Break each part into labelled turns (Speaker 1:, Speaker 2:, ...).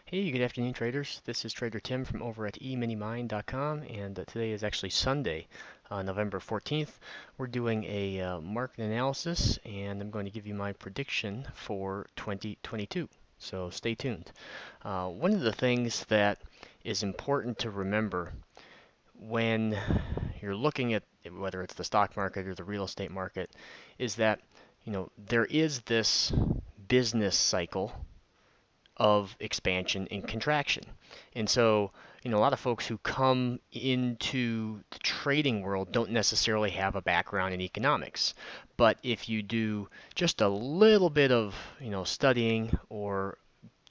Speaker 1: Hey, good afternoon, traders. This is Trader Tim from over at EminiMind.com, and today is actually Sunday, November 14th. We're doing a market analysis, and I'm going to give you my prediction for 2022. So stay tuned. One of the things that is important to remember when you're looking at whether it's the stock market or the real estate market is that there is this business cycle of expansion and contraction. And so, a lot of folks who come into the trading world don't necessarily have a background in economics. But if you do just a little bit of, studying or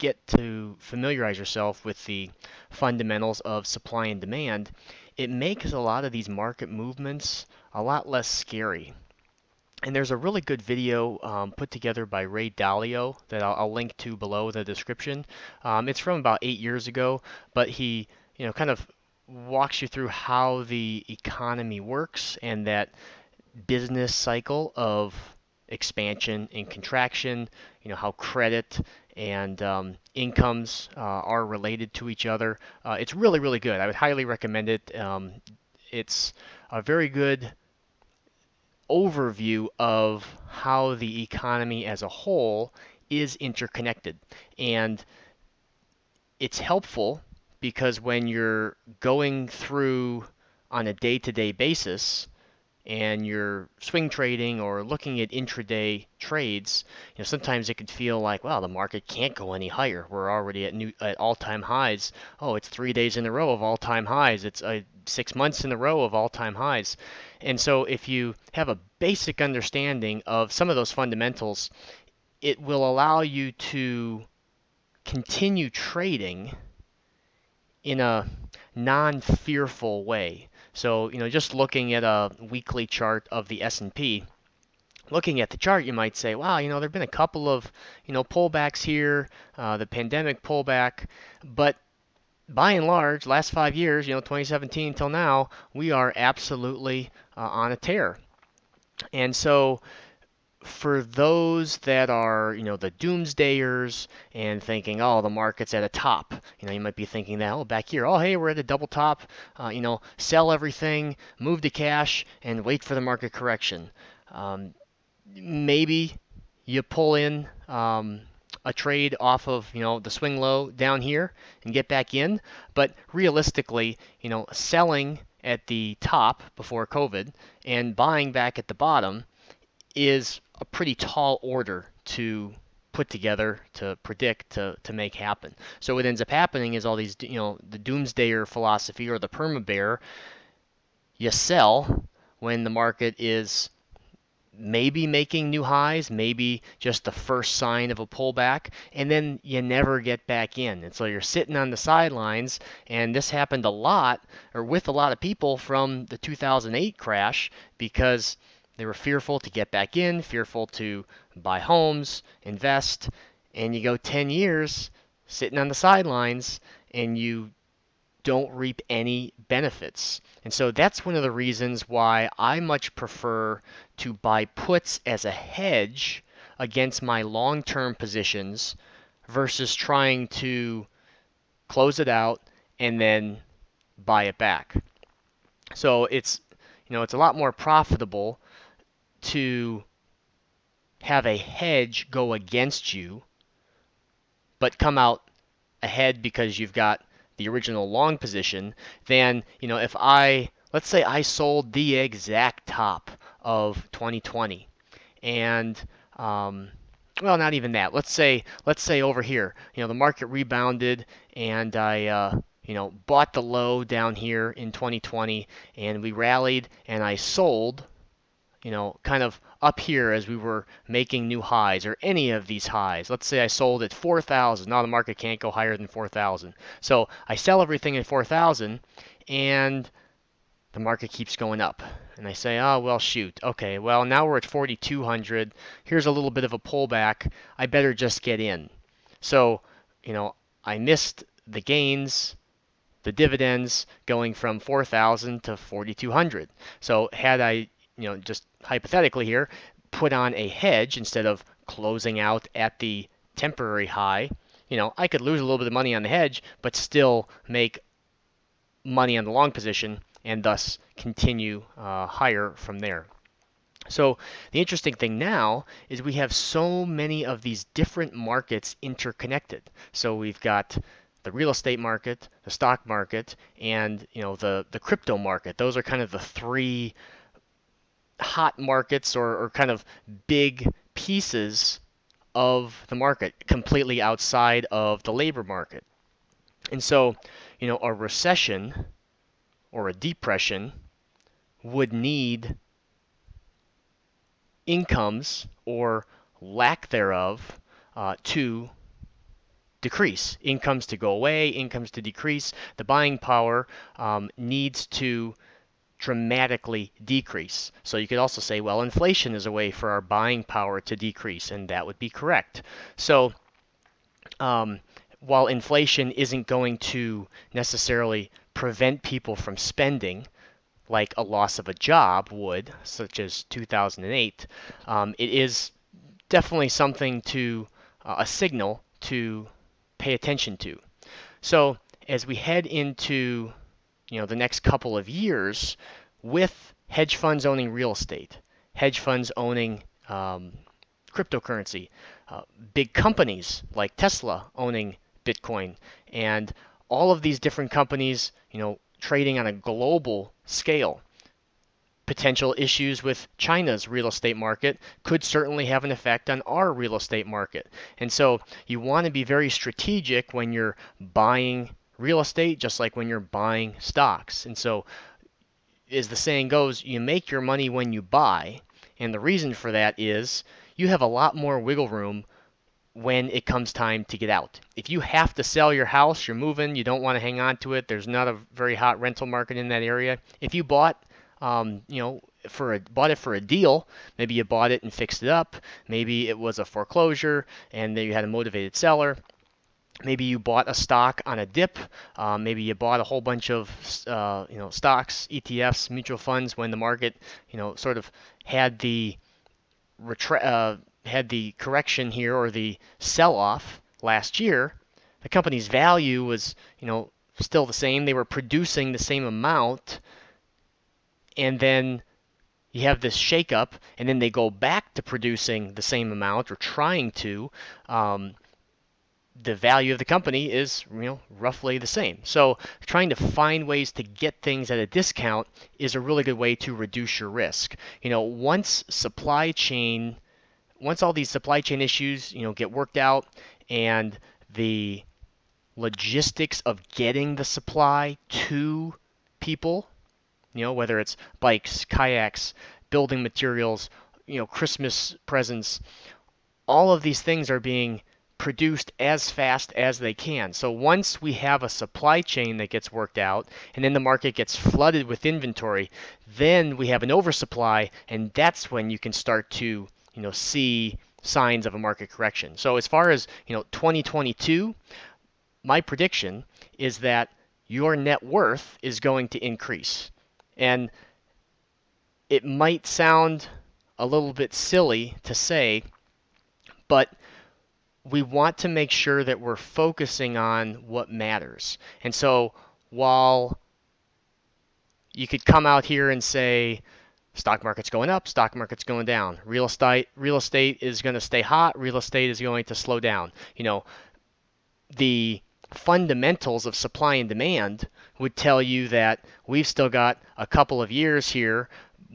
Speaker 1: get to familiarize yourself with the fundamentals of supply and demand, it makes a lot of these market movements a lot less scary. And there's a really good video put together by Ray Dalio that I'll link to below in the description. It's from about 8 years ago, but he, kind of walks you through how the economy works and that business cycle of expansion and contraction. How credit and incomes are related to each other. It's really, really good. I would highly recommend it. It's a very good overview of how the economy as a whole is interconnected. And it's helpful because when you're going through on a day to day basis and you're swing trading or looking at intraday trades, sometimes it could feel like, wow, the market can't go any higher. We're already at all-time highs. Oh, it's 3 days in a row of all-time highs. It's 6 months in a row of all-time highs. And so if you have a basic understanding of some of those fundamentals, it will allow you to continue trading in a non-fearful way. So, just looking at a weekly chart of the S&P, looking at the chart, you might say, wow, there've been a couple of, pullbacks here, the pandemic pullback, but by and large, last 5 years, 2017 till now, we are absolutely on a tear. And so for those that are, the doomsdayers and thinking, oh, the market's at a top, you might be thinking that, oh, back here, oh, hey, we're at a double top, sell everything, move to cash, and wait for the market correction. Maybe you pull in a trade off of, the swing low down here and get back in, but realistically, selling at the top before COVID and buying back at the bottom is a pretty tall order to put together, to predict, to make happen. So what ends up happening is all these, the doomsdayer philosophy or the perma bear, you sell when the market is maybe making new highs, maybe just the first sign of a pullback, and then you never get back in. And so you're sitting on the sidelines, and this happened a lot, or with a lot of people from the 2008 crash, because they were fearful to get back in, fearful to buy homes, invest, and you go 10 years sitting on the sidelines, and you don't reap any benefits. And so that's one of the reasons why I much prefer to buy puts as a hedge against my long-term positions versus trying to close it out and then buy it back. So it's a lot more profitable to have a hedge go against you but come out ahead because you've got the original long position than, if let's say I sold the exact top of 2020 and, well, not even that. Let's say over here, the market rebounded and I, bought the low down here in 2020 and we rallied and I sold, kind of up here as we were making new highs or any of these highs. Let's say I sold at 4,000. Now the market can't go higher than 4,000. So I sell everything at 4,000 and the market keeps going up. And I say, oh, well, shoot. Okay, well, now we're at 4,200. Here's a little bit of a pullback. I better just get in. So, I missed the gains, the dividends going from 4,000 to 4,200. So had I, just hypothetically here, put on a hedge instead of closing out at the temporary high, I could lose a little bit of money on the hedge, but still make money on the long position and thus continue higher from there. So the interesting thing now is we have so many of these different markets interconnected. So we've got the real estate market, the stock market, and the crypto market. Those are kind of the three hot markets or kind of big pieces of the market, completely outside of the labor market. And so, a recession or a depression would need incomes or lack thereof to decrease. Incomes to go away, incomes to decrease. The buying power needs to dramatically decrease. So you could also say, well, inflation is a way for our buying power to decrease, and that would be correct. So while inflation isn't going to necessarily prevent people from spending, like a loss of a job would, such as 2008, it is definitely something to a signal to pay attention to. So as we head into the next couple of years with hedge funds owning real estate, hedge funds owning cryptocurrency, big companies like Tesla owning Bitcoin, and all of these different companies, trading on a global scale. Potential issues with China's real estate market could certainly have an effect on our real estate market. And so you want to be very strategic when you're buying real estate, just like when you're buying stocks. And so, as the saying goes, you make your money when you buy. And the reason for that is you have a lot more wiggle room when it comes time to get out. If you have to sell your house, you're moving, you don't want to hang on to it, there's not a very hot rental market in that area. If you bought bought it for a deal, maybe you bought it and fixed it up, maybe it was a foreclosure and then you had a motivated seller. Maybe you bought a stock on a dip. Maybe you bought a whole bunch of stocks, ETFs, mutual funds when the market sort of had the correction here or the sell-off last year. The company's value was still the same. They were producing the same amount, and then you have this shakeup, and then they go back to producing the same amount or trying to. The value of the company is roughly the same. So trying to find ways to get things at a discount is a really good way to reduce your risk. Once all these supply chain issues get worked out and the logistics of getting the supply to people, whether it's bikes, kayaks, building materials, Christmas presents, all of these things are being produced as fast as they can. So once we have a supply chain that gets worked out and then the market gets flooded with inventory, then we have an oversupply, and that's when you can start to see signs of a market correction. So as far as 2022, my prediction is that your net worth is going to increase. And it might sound a little bit silly to say, but we want to make sure that we're focusing on what matters. And so while you could come out here and say, stock market's going up, stock market's going down, real estate is going to stay hot, real estate is going to slow down. The fundamentals of supply and demand would tell you that we've still got a couple of years here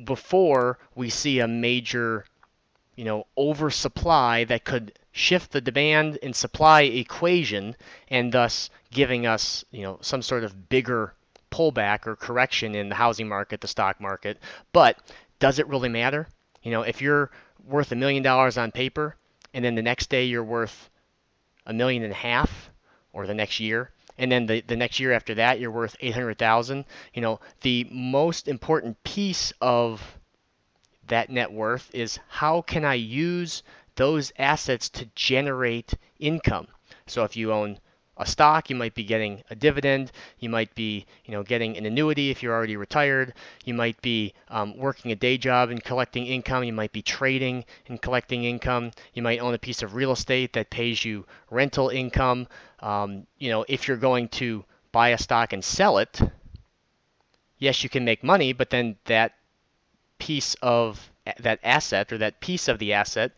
Speaker 1: before we see a major oversupply that could shift the demand and supply equation, and thus giving us some sort of bigger pullback or correction in the housing market, the stock market. But does it really matter? If you're worth $1 million on paper and then the next day you're worth $1.5 million, or the next year, and then the next year after that you're worth 800,000, the most important piece of that net worth is how can I use those assets to generate income. So if you own a stock, you might be getting a dividend, you might be, getting an annuity if you're already retired, you might be working a day job and collecting income, you might be trading and collecting income, you might own a piece of real estate that pays you rental income. If you're going to buy a stock and sell it, yes, you can make money, but then that piece of that asset or that piece of the asset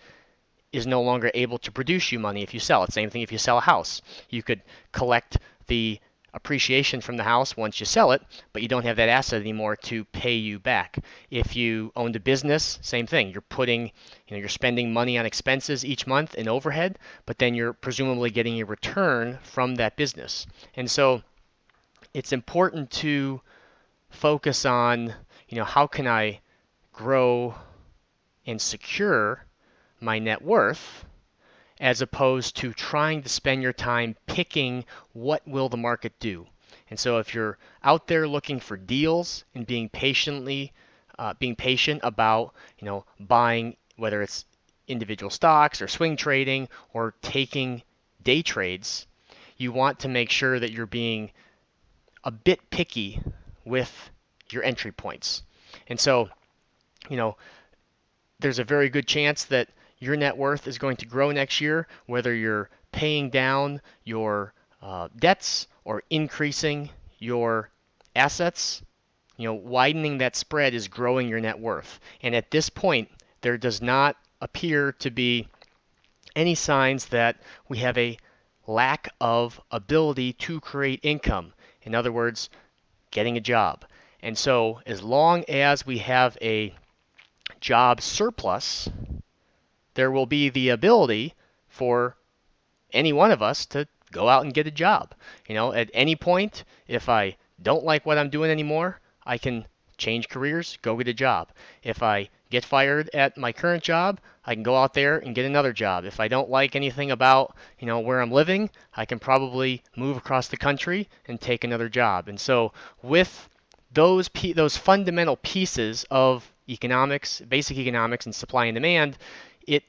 Speaker 1: is no longer able to produce you money if you sell it. Same thing if you sell a house. You could collect the appreciation from the house once you sell it, but you don't have that asset anymore to pay you back. If you owned a business, same thing. You're spending money on expenses each month and overhead, but then you're presumably getting a return from that business. And so it's important to focus on, how can I grow and secure my net worth, as opposed to trying to spend your time picking what will the market do. And so if you're out there looking for deals and being patient about, buying, whether it's individual stocks or swing trading or taking day trades, you want to make sure that you're being a bit picky with your entry points. And so, you know, there's a very good chance that your net worth is going to grow next year, whether you're paying down your debts or increasing your assets. Widening that spread is growing your net worth. And at this point, there does not appear to be any signs that we have a lack of ability to create income. In other words, getting a job. And so, as long as we have a job surplus, there will be the ability for any one of us to go out and get a job. At any point, if I don't like what I'm doing anymore, I can change careers, go get a job. If I get fired at my current job, I can go out there and get another job. If I don't like anything about, where I'm living, I can probably move across the country and take another job. And so with those fundamental pieces of economics, basic economics and supply and demand, it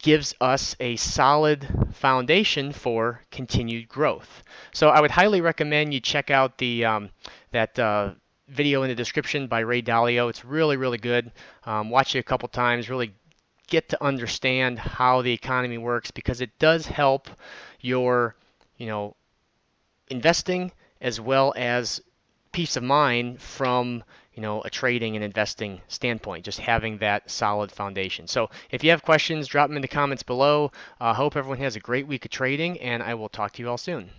Speaker 1: gives us a solid foundation for continued growth. So I would highly recommend you check out that video in the description by Ray Dalio. It's really, really good. Watch it a couple times, really get to understand how the economy works, because it does help your, investing as well as peace of mind from a trading and investing standpoint, just having that solid foundation. So if you have questions, drop them in the comments below. Hope everyone has a great week of trading, and I will talk to you all soon.